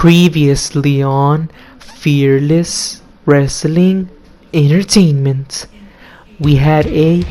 Previously on Fearless Wrestling Entertainment, we had a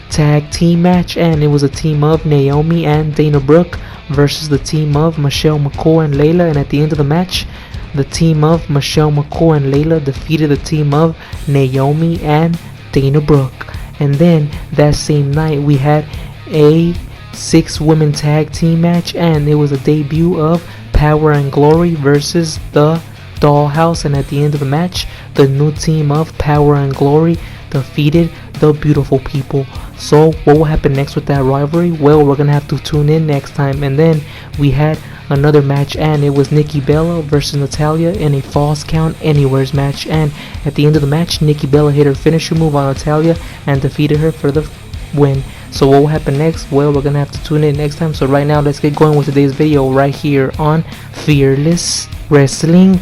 tag team match, and it was a team of Naomi and Dana Brooke versus the team of Michelle McCool and Layla. And at the end of the match, the team of Michelle McCool and Layla defeated the team of Naomi and Dana Brooke. And then that same night, we had a 6-women tag team match, and it was a debut of Power and Glory versus the Dollhouse. And at the end of the match, the new team of Power and Glory defeated the Beautiful People. So what will happen next with that rivalry? Well, we're gonna have to tune in next time. And then we had another match, and it was Nikki Bella versus Natalya in a Falls Count Anywheres match. And at the end of the match, Nikki Bella hit her finisher move on Natalya and defeated her for the win. So what will happen next? Well, we're gonna have to tune in next time. So right now, let's get going with today's video right here on Fearless Wrestling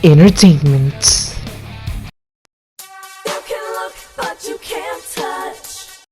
Entertainment. You can look, but you can't touch.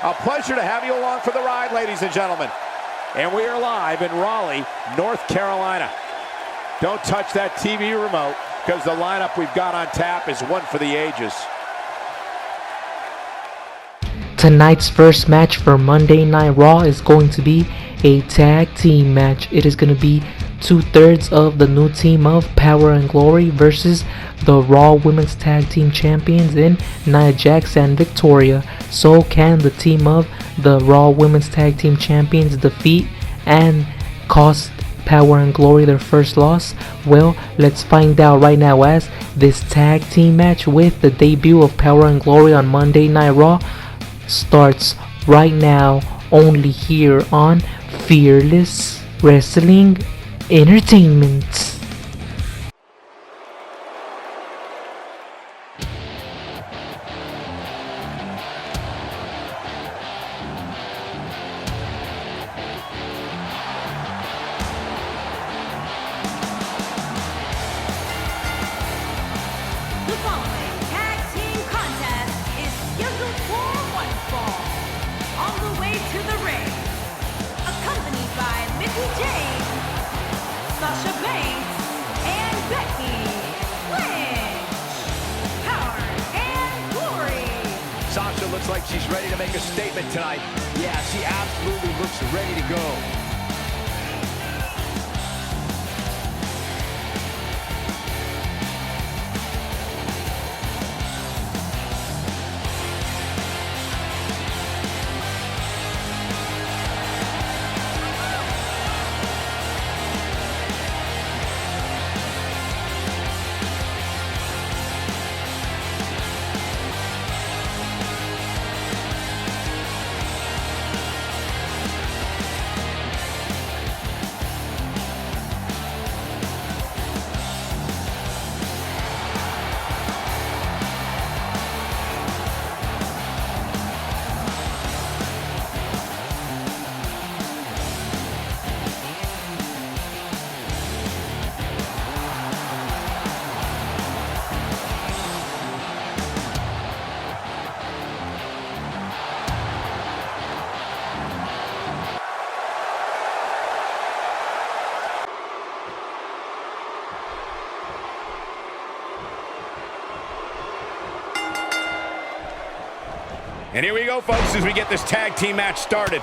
A pleasure to have you along for the ride, ladies and gentlemen. And we are live in Raleigh, North Carolina. Don't touch that TV remote, because the lineup we've got on tap is one for the ages. Tonight's first match for Monday Night Raw is going to be a tag team match. It is going to be 2/3 of the new team of Power and Glory versus the Raw Women's Tag Team Champions in Nia Jax and Victoria. So can the team of the Raw Women's Tag Team Champions defeat and cost Power and Glory their first loss? Well, let's find out right now, as this tag team match with the debut of Power and Glory on Monday Night Raw starts right now, only here on Fearless Wrestling Entertainment. The following tag team contest is scheduled for one fall. On the way to the ring, accompanied by Mickie James, Sasha Banks, and Becky Lynch. Power and Glory. Sasha looks like she's ready to make a statement tonight. Yeah, she absolutely looks ready to go. And here we go, folks, as we get this tag team match started.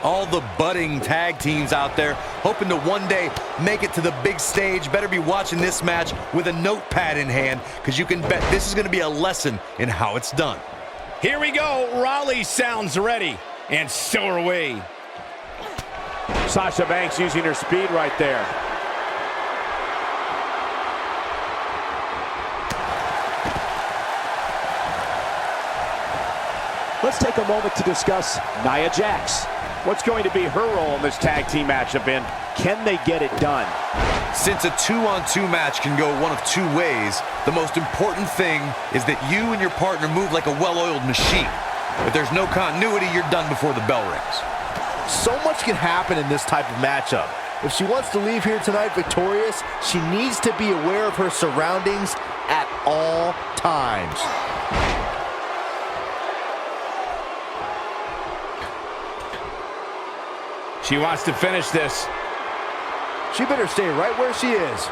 All the budding tag teams out there hoping to one day make it to the big stage better be watching this match with a notepad in hand, because you can bet this is going to be a lesson in how it's done. Here we go. Raleigh sounds ready, and so are we. Sasha Banks using her speed right there. Let's take a moment to discuss Nia Jax. What's going to be her role in this tag team matchup, and can they get it done? Since a 2-on-2 match can go one of two ways, the most important thing is that you and your partner move like a well-oiled machine. If there's no continuity, you're done before the bell rings. So much can happen in this type of matchup. If she wants to leave here tonight victorious, she needs to be aware of her surroundings at all times. She wants to finish this. She better stay right where she is.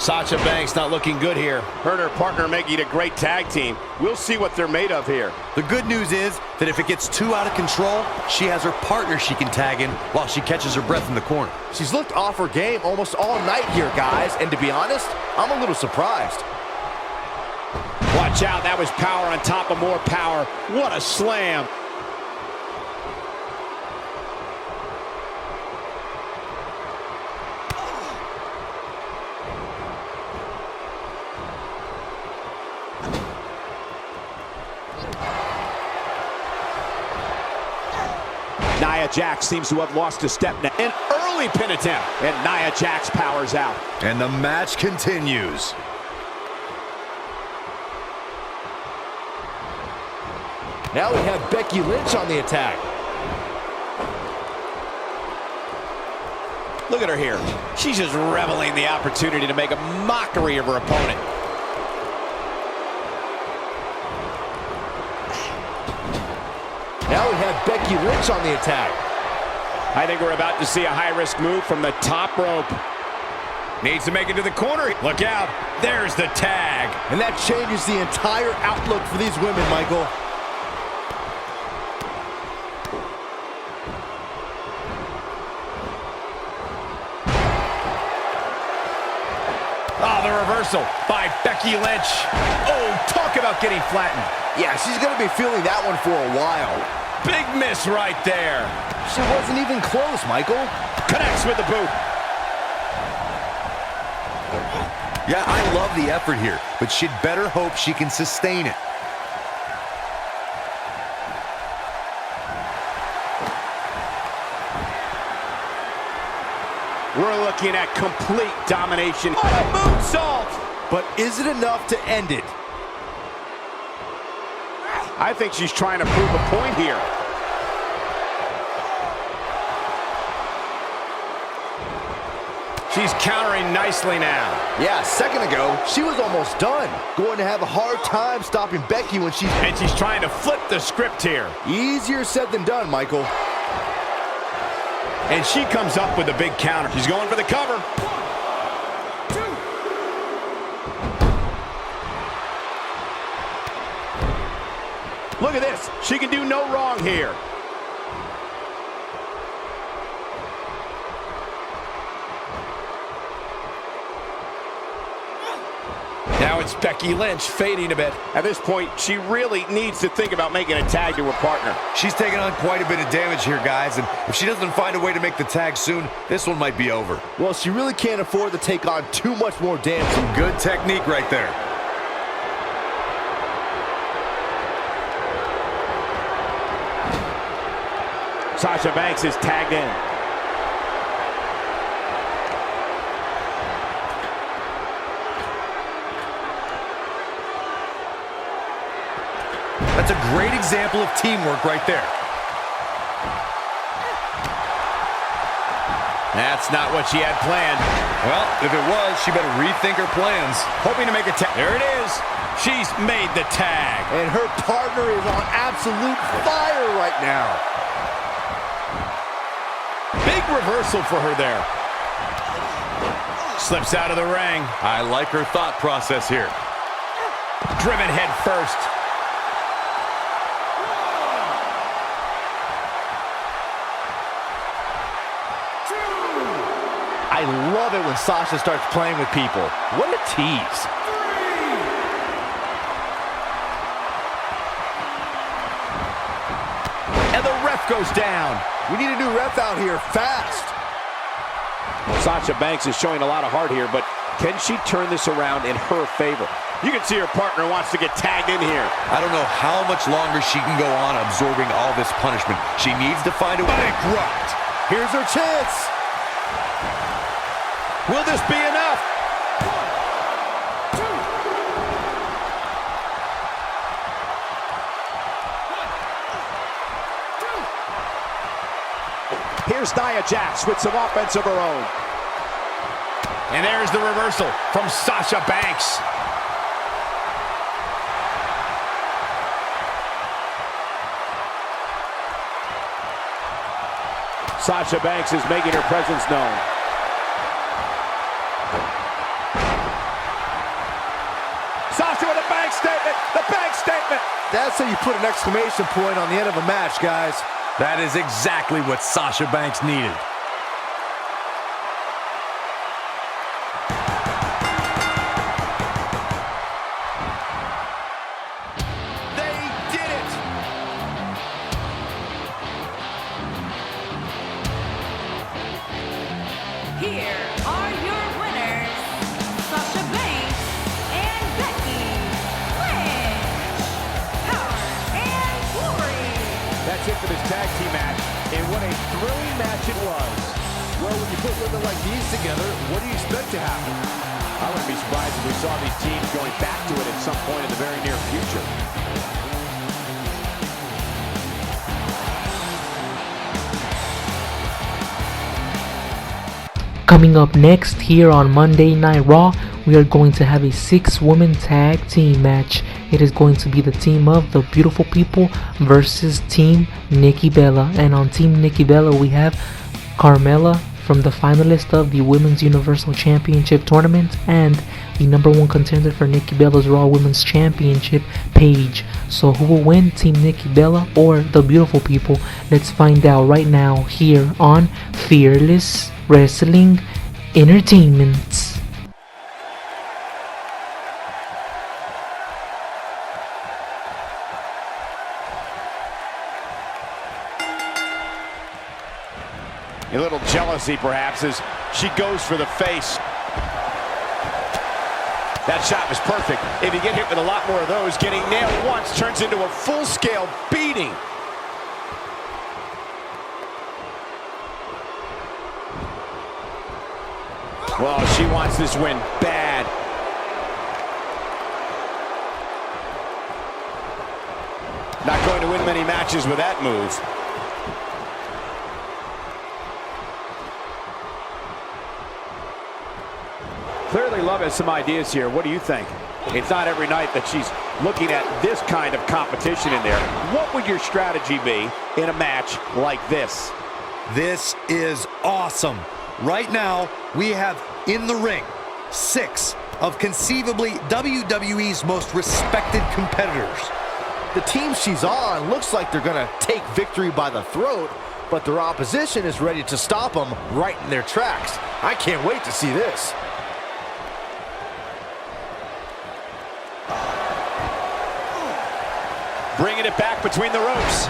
Sasha Banks not looking good here. Her and her partner making a great tag team. We'll see what they're made of here. The good news is that if it gets too out of control, she has her partner she can tag in while she catches her breath in the corner. She's looked off her game almost all night here, guys, and to be honest, I'm a little surprised. Watch out, that was power on top of more power. What a slam. Nia Jax seems to have lost a step now. An early pin attempt, and Nia Jax powers out. And the match continues. Now we have Becky Lynch on the attack. Look at her here. She's just reveling the opportunity to make a mockery of her opponent. Now we have Becky Lynch on the attack. I think we're about to see a high-risk move from the top rope. Needs to make it to the corner. Look out. There's the tag. And that changes the entire outlook for these women, Michael. Oh, the reversal by Becky Lynch. Oh, talk about getting flattened. Yeah, she's going to be feeling that one for a while. Big miss right there. She wasn't even close, Michael. Connects with the boot. Yeah, I love the effort here, but she'd better hope she can sustain it. We're looking at complete domination. Oh, a moonsault! But is it enough to end it? I think she's trying to prove a point here. She's countering nicely now. Yeah, a second ago, she was almost done. Going to have a hard time stopping Becky when she's... And she's trying to flip the script here. Easier said than done, Michael. And she comes up with a big counter. She's going for the cover. Look at this. She can do no wrong here. Now it's Becky Lynch fading a bit. At this point, she really needs to think about making a tag to her partner. She's taking on quite a bit of damage here, guys, and if she doesn't find a way to make the tag soon, this one might be over. Well, she really can't afford to take on too much more damage. Some good technique right there. Sasha Banks is tagged in. That's a great example of teamwork right there. That's not what she had planned. Well, if it was, she better rethink her plans. Hoping to make a tag. There it is. She's made the tag. And her partner is on absolute fire right now. Big reversal for her there. Slips out of the ring. I like her thought process here. Driven head first. I love it when Sasha starts playing with people. What a tease. And the ref goes down. We need a new ref out here fast. Sasha Banks is showing a lot of heart here, but can she turn this around in her favor? You can see her partner wants to get tagged in here. I don't know how much longer she can go on absorbing all this punishment. She needs to find a bankrupt. Here's her chance. Will this be enough? Here's Nia Jax with some offense of her own. And there's the reversal from Sasha Banks. Sasha Banks is making her presence known. Sasha with a bank statement. The bank statement. That's how you put an exclamation point on the end of a match, guys. That is exactly what Sasha Banks needed. They did it. Here are your winners, Sasha Banks and Becky Lynch. Power and glory. That's it for this tag team match, and what a thrilling match it was. Well, when you put women like these together, what do you expect to happen? I wouldn't be surprised if we saw these teams going back to it at some point in the very near future. Coming up next here on Monday Night Raw, we are going to have a 6-woman tag team match. It is going to be the team of the Beautiful People versus Team Nikki Bella. And on Team Nikki Bella, we have Carmella from the finalist of the Women's Universal Championship Tournament and the #1 contender for Nikki Bella's Raw Women's Championship, Paige. So who will win, Team Nikki Bella or the Beautiful People? Let's find out right now here on Fearless Wrestling Entertainment. A little jealousy, perhaps, as she goes for the face. That shot was perfect. If you get hit with a lot more of those, getting nailed once turns into a full-scale beating. Well, she wants this win bad. Not going to win many matches with that move. Clearly Love has some ideas here. What do you think? It's not every night that she's looking at this kind of competition in there. What would your strategy be in a match like this? This is awesome. Right now, we have in the ring 6 of conceivably WWE's most respected competitors. The team she's on looks like they're going to take victory by the throat, but their opposition is ready to stop them right in their tracks. I can't wait to see this. Bringing it back between the ropes.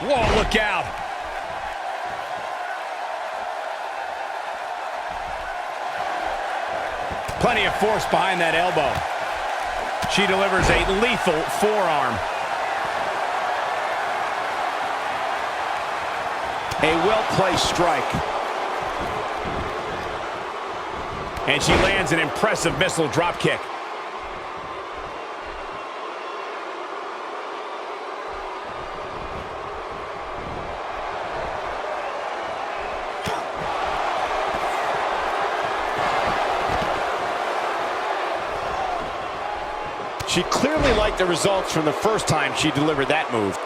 Whoa, look out. Plenty of force behind that elbow. She delivers a lethal forearm. A well-placed strike. And she lands an impressive missile drop kick. She clearly liked the results from the first time she delivered that move.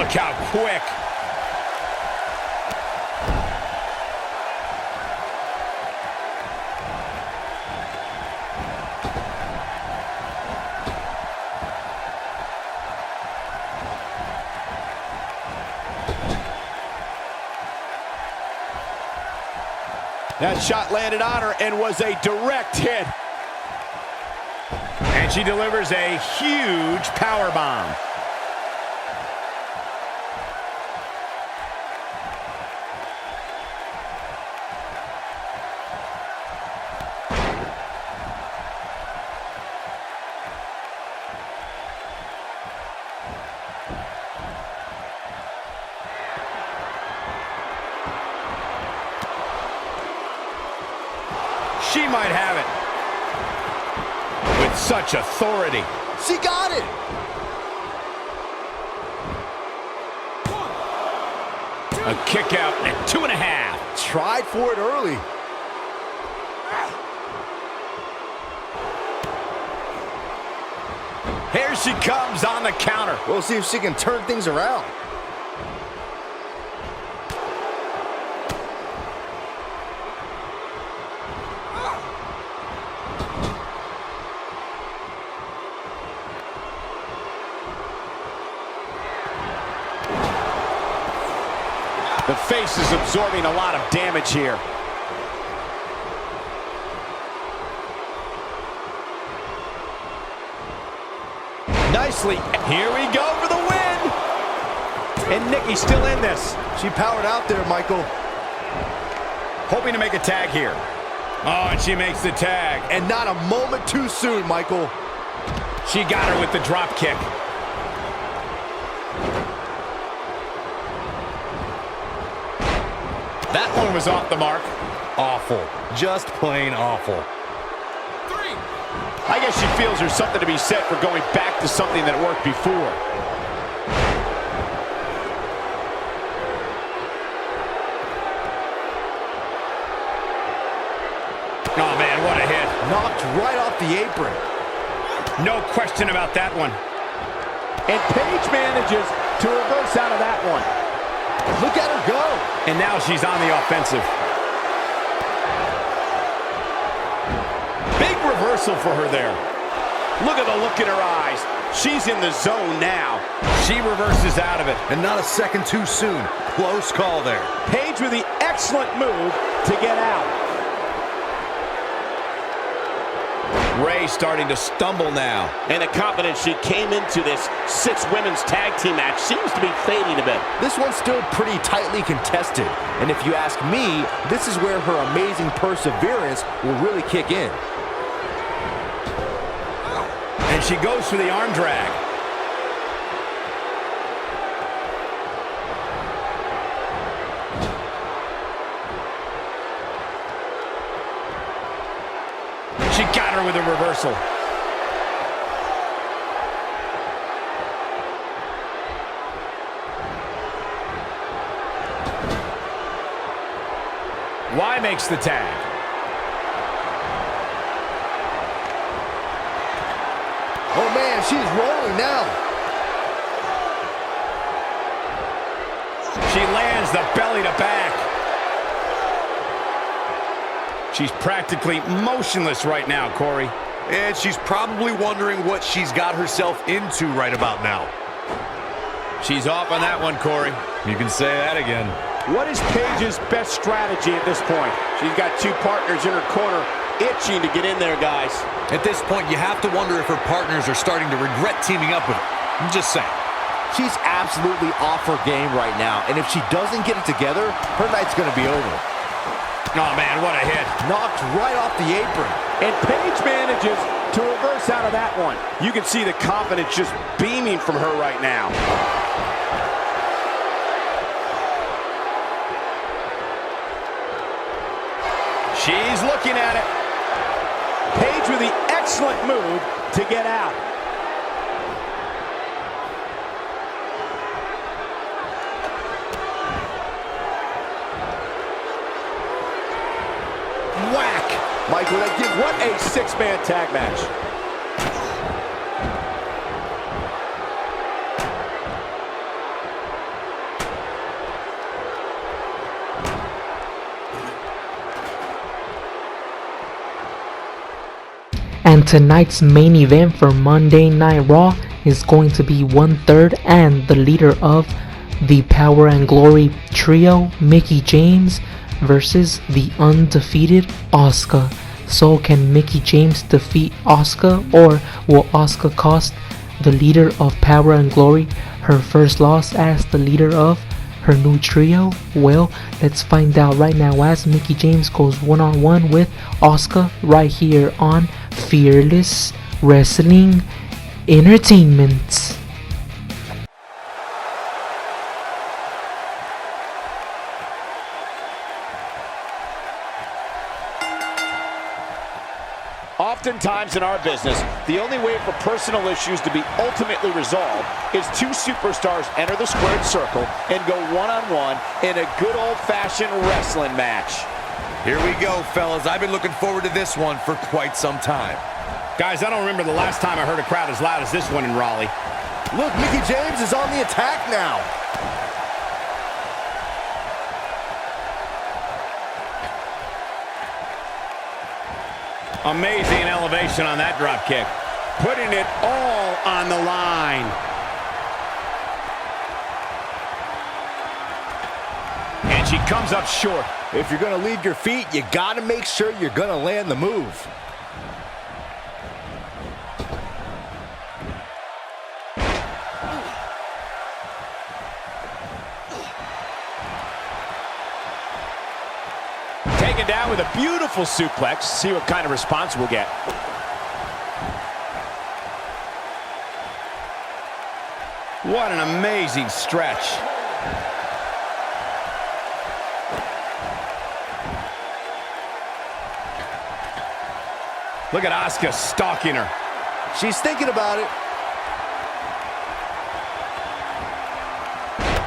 Look how quick. That shot landed on her and was a direct hit. And she delivers a huge power bomb. She might have it. With such authority. She got it. A kick out at 2.5. Tried for it early. Here she comes on the counter. We'll see if she can turn things around. The face is absorbing a lot of damage here. Nicely. Here we go for the win. And Nikki's still in this. She powered out there, Michael. Hoping to make a tag here. Oh, and she makes the tag. And not a moment too soon, Michael. She got her with the drop kick. That one was off the mark. Awful. Just plain awful. I guess she feels there's something to be said for going back to something that worked before. Oh, man, what a hit. Knocked right off the apron. No question about that one. And Paige manages to reverse out of that one. Look at her go. And now she's on the offensive. Big reversal for her there. Look at the look in her eyes. She's in the zone now. She reverses out of it. And not a second too soon. Close call there. Paige with the excellent move to get out. Ray starting to stumble now. And the confidence she came into this 6 women's tag team match seems to be fading a bit. This one's still pretty tightly contested. And if you ask me, this is where her amazing perseverance will really kick in. And she goes for the arm drag. She got her with a reversal. Y makes the tag. Oh man, she's rolling now. She lands the belly to back. She's practically motionless right now, Corey. And she's probably wondering what she's got herself into right about now. She's off on that one, Corey. You can say that again. What is Paige's best strategy at this point? She's got 2 partners in her corner, itching to get in there, guys. At this point, you have to wonder if her partners are starting to regret teaming up with her. I'm just saying. She's absolutely off her game right now. And if she doesn't get it together, her night's going to be over. Oh, man, what a hit. Knocked right off the apron. And Paige manages to reverse out of that one. You can see the confidence just beaming from her right now. She's looking at it. Paige with the excellent move to get out. Whack! Michael, that gives what a 6-man tag match. And tonight's main event for Monday Night Raw is going to be 1/3 and the leader of the Power and Glory trio, Mickie James, versus the undefeated Asuka. So can Mickie James defeat Asuka, or will Asuka cost the leader of Power and Glory her first loss as the leader of her new trio? Well, let's find out right now as Mickie James goes one-on-one with Asuka right here on Fearless Wrestling Entertainment. Oftentimes in our business, the only way for personal issues to be ultimately resolved is two superstars enter the squared circle and go one-on-one in a good old-fashioned wrestling match. Here we go, fellas. I've been looking forward to this one for quite some time. Guys, I don't remember the last time I heard a crowd as loud as this one in Raleigh. Look, Mickie James is on the attack now. Amazing elevation on that drop kick. Putting it all on the line. And she comes up short. If you're going to leave your feet, you got to make sure you're going to land the move. Taken down with a beautiful suplex. See what kind of response we'll get. What an amazing stretch. Look at Asuka stalking her. She's thinking about it.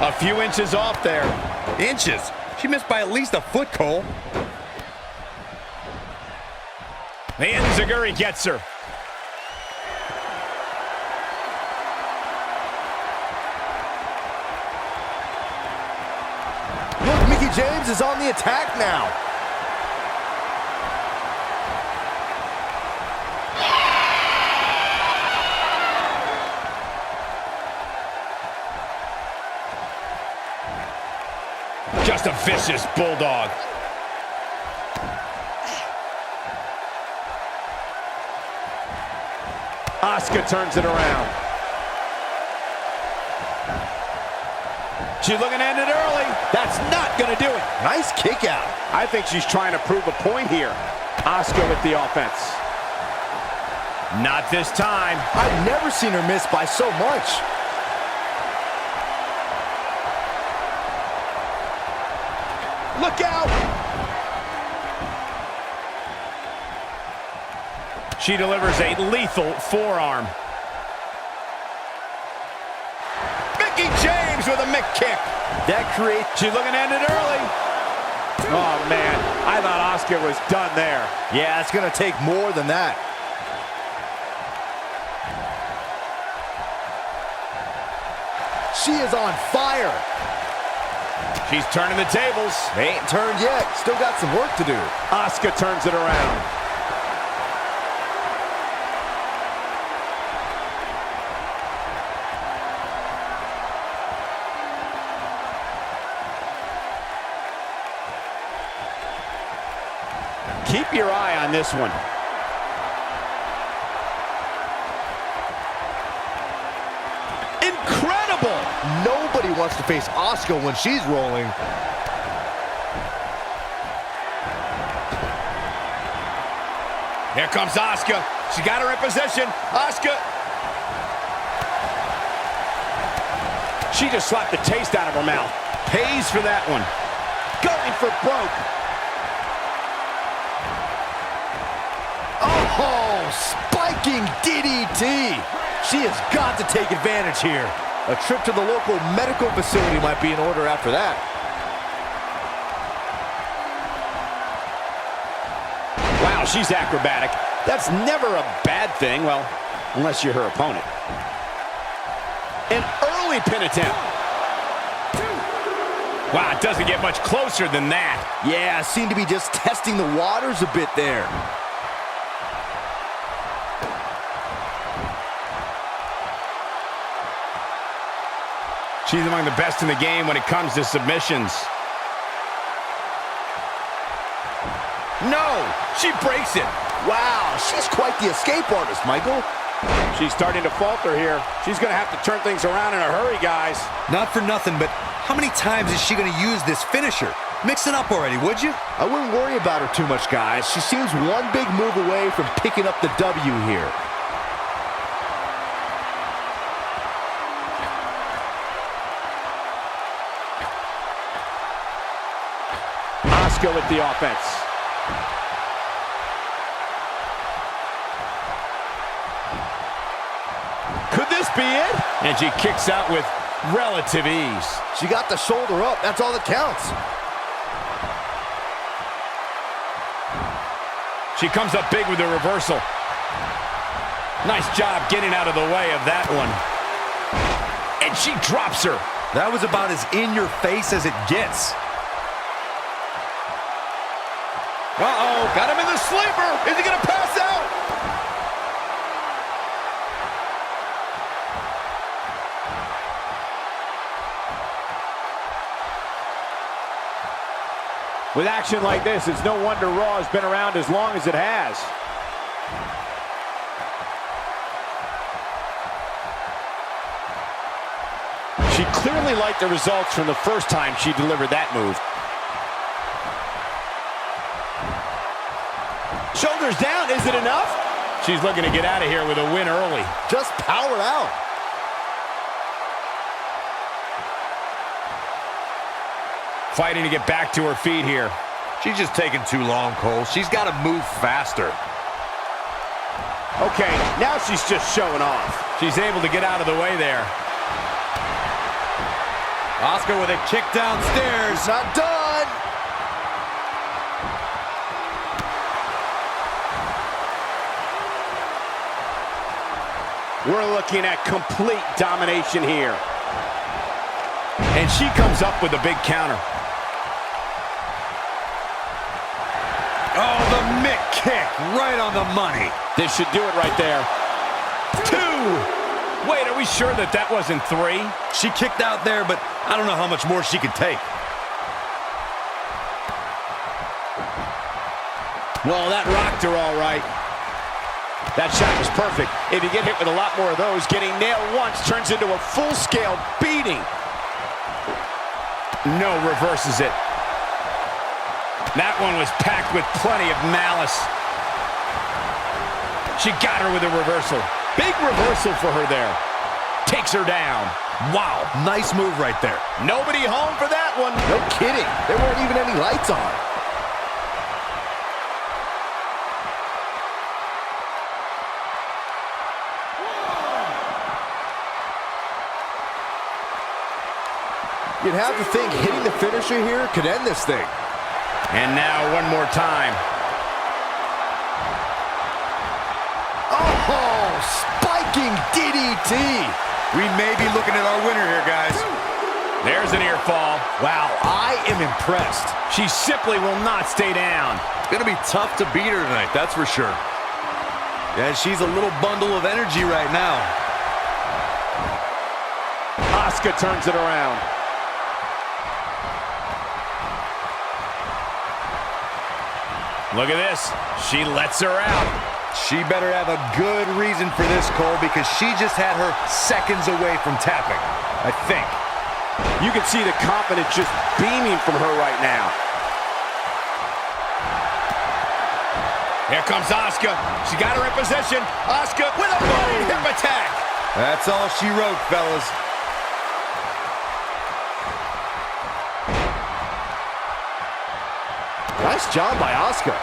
A few inches off there. Inches? She missed by at least a foot, Cole. The Enziguri gets her. Look, Mickie James is on the attack now. Just a vicious bulldog. Asuka turns it around. She's looking to end it early. That's not going to do it. Nice kick out. I think she's trying to prove a point here. Asuka with the offense. Not this time. I've never seen her miss by so much. Look out! She delivers a lethal forearm. Mickie James with a Mick kick. That creates... She's looking to end it early. Oh, man. I thought Asuka was done there. Yeah, it's going to take more than that. She is on fire. She's turning the tables. They ain't turned yet. Still got some work to do. Asuka turns it around. Keep your eye on this one. Incredible! Nobody wants to face Asuka when she's rolling. Here comes Asuka. She got her in position. Asuka. She just slapped the taste out of her mouth. Pays for that one. Going for broke. Oh, spiking DDT. She has got to take advantage here. A trip to the local medical facility might be in order after that. Wow, she's acrobatic. That's never a bad thing, well, unless you're her opponent. An early pin attempt. Wow, it doesn't get much closer than that. Yeah, seemed to be just testing the waters a bit there. She's among the best in the game when it comes to submissions. No! She breaks it! Wow, she's quite the escape artist, Michael. She's starting to falter here. She's going to have to turn things around in a hurry, guys. Not for nothing, but how many times is she going to use this finisher? Mix it up already, would you? I wouldn't worry about her too much, guys. She seems one big move away from picking up the W here. Asuka with the offense. Could this be it? And she kicks out with relative ease. She got the shoulder up. That's all that counts. She comes up big with the reversal. Nice job getting out of the way of that one. And she drops her. That was about as in your face as it gets. Uh-oh, got him in the sleeper. Is he going to pass out? With action like this, it's no wonder Raw has been around as long as it has. She clearly liked the results from the first time she delivered that move. Shoulders down, is it enough? She's looking to get out of here with a win early. Just powered out. Fighting to get back to her feet here. She's just taking too long, Cole. She's got to move faster. Okay, now she's just showing off. She's able to get out of the way there. Asuka with a kick downstairs. It's not done. We're looking at complete domination here. And she comes up with a big counter. Oh, the mitt kick right on the money. This should do it right there. 2. Wait, are we sure that that wasn't 3? She kicked out there, but I don't know how much more she could take. Well, that rocked her all right. That shot was perfect. If you get hit with a lot more of those, getting nailed once turns into a full-scale beating. No, reverses it. That one was packed with plenty of malice. She got her with a reversal. Big reversal for her there. Takes her down. Wow, nice move right there. Nobody home for that one. No kidding. There weren't even any lights on. You'd have to think hitting the finisher here could end this thing. And now one more time. Oh, spiking DDT. We may be looking at our winner here, guys. There's an ear fall. Wow, I am impressed. She simply will not stay down. It's going to be tough to beat her tonight, that's for sure. Yeah, she's a little bundle of energy right now. Asuka turns it around. Look at this. She lets her out. She better have a good reason for this, Cole, because she just had her seconds away from tapping, I think. You can see the confidence just beaming from her right now. Here comes Asuka. She got her in position. Asuka with a running hip attack. That's all she wrote, fellas. Nice job by Asuka.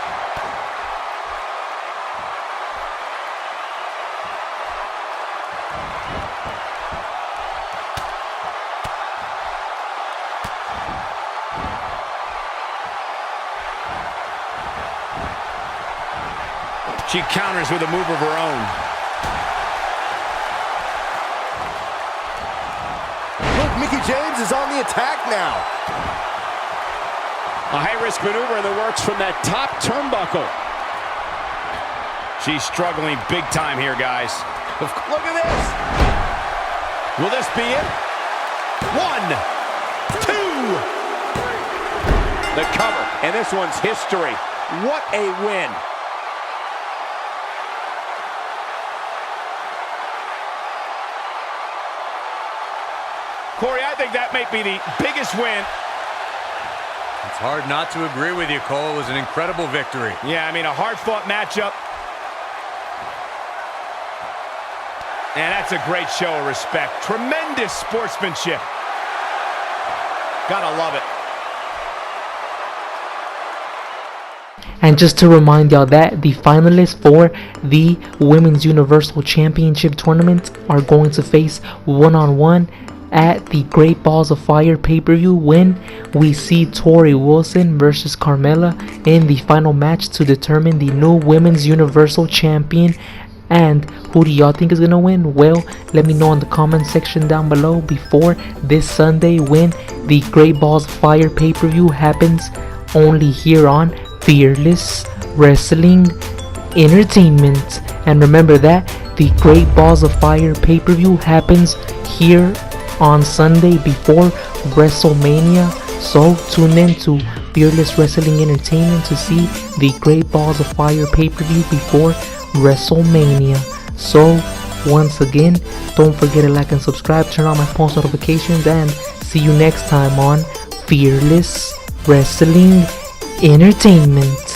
She counters with a move of her own. Look, Mickie James is on the attack now. A high-risk maneuver in the works from that top turnbuckle. She's struggling big time here, guys. Look at this. Will this be it? 1, 2. The cover, and this one's history. What a win. Corey, I think that might be the biggest win. It's hard not to agree with you, Cole. It was an incredible victory. Yeah, I mean, a hard-fought matchup. And that's a great show of respect. Tremendous sportsmanship. Gotta love it. And just to remind y'all that the finalists for the Women's Universal Championship Tournament are going to face one-on-one at the Great Balls of Fire pay-per-view, when we see Tori Wilson versus Carmella in the final match to determine the new Women's Universal Champion. And who do y'all think is gonna win? Well, let me know in the comment section down below before this Sunday, when the Great Balls of Fire pay-per-view happens only here on Fearless Wrestling Entertainment. And remember that the Great Balls of Fire pay-per-view happens here on Sunday before WrestleMania. So tune in to Fearless Wrestling Entertainment to see the Great Balls of Fire pay-per-view before WrestleMania. So once again, don't forget to like and subscribe, turn on my post notifications, and see you next time on Fearless Wrestling Entertainment.